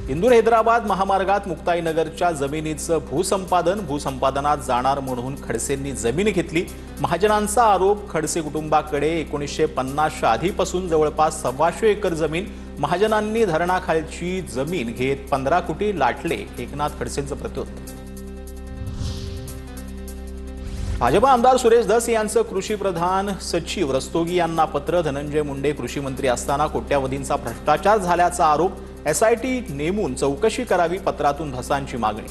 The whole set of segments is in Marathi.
इंदूर हैदराबाद महामार्गात मुक्ताईनगरच्या जमिनीचं भूसंपादनात जाणार म्हणून खडसेंनी जमीन घेतली। महाजनांचा आरोप, खडसे कुटुंबाकडे 1950च्या आधीपासून जवळपास 125 एकर जमीन महाजनांनी धरणाखालची जमीन घेत 15 कोटी लाटले। एकनाथ खडसेंचं प्रत्युत्तर। भाजपा आमदार सुरेश धस यांचं कृषी प्रधान सचिव रस्तोगी यांना पत्र। धनंजय मुंडे कृषी मंत्री असताना कोट्यावधींचा भ्रष्टाचार झाल्याचा आरोप। एसआयटी नेमून चौकशी करावी, पत्रातून धसांची मागणी।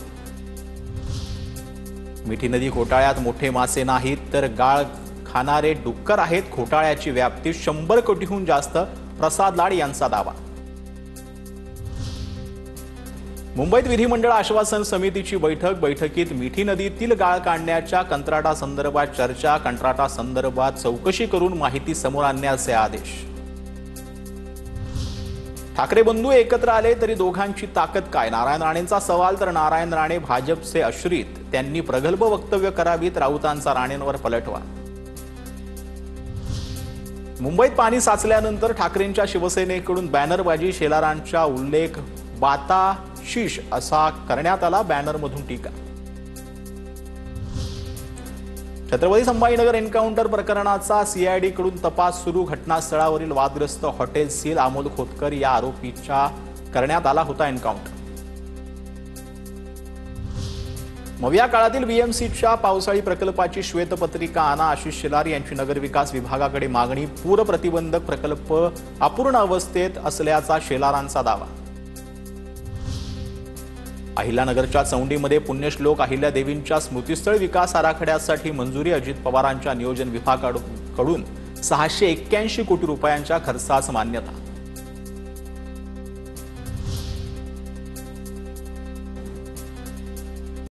मिठी नदी घोटाळ्यात मोठे मासे नाहीत तर गाळ खाणारे डुक्कर आहेत। घोटाळ्याची व्याप्ती 100 कोटीहून जास्त, प्रसाद लाड यांचा दावा। मुंबईत विधिमंडळ आश्वासन समितीची बैठकीत मिठी नदीतील गाळ काढण्याच्या कंत्राटासंदर्भात चर्चा। कंत्राटासंदर्भात चौकशी करून माहिती समोर आणण्याचे आदेश। ठाकरे बंधू एकत्र आले तरी दोघांची ताकद काय? नारायण राणेंचा सवाल तर नारायण राणे भाजपचे आश्रित, त्यांनी प्रगल्भ वक्तव्य करावीत। राऊतांचा राणेंवर पलटवार। मुंबईत पाणी साचल्यानंतर ठाकरेंच्या शिवसेनेकडून बॅनरबाजी, शेलारांचा उल्लेख बाताशीष असा करण्यात आला। बॅनरमधून टीका। छत्रपती संभाजीनगर एन्काउंटर प्रकरणाचा सीआयडीकडून तपास सुरू। घटनास्थळावरील वादग्रस्त हॉटेल सील, अमोल खोतकर या आरोपीचा करण्यात आला होता एन्काउंटर। नव्या काळातील बीएमसीच्या पावसाळी प्रकल्पाची श्वेतपत्रिका आणा, आशिष शेलार यांची नगरविकास विभागाकडे मागणी। पूर प्रतिबंधक प्रकल्प अपूर्ण अवस्थेत असल्याचा शेलारांचा दावा। अहिल्यानगरच्या चौंडीमध्ये पुण्यश्लोक अहिल्यादेवींच्या स्मृतिस्थळ विकास आराखड्यासाठी मंजुरी। अजित पवारांच्या नियोजन विभागाकडून 681 कोटी रुपयांच्या खर्चास मान्यता।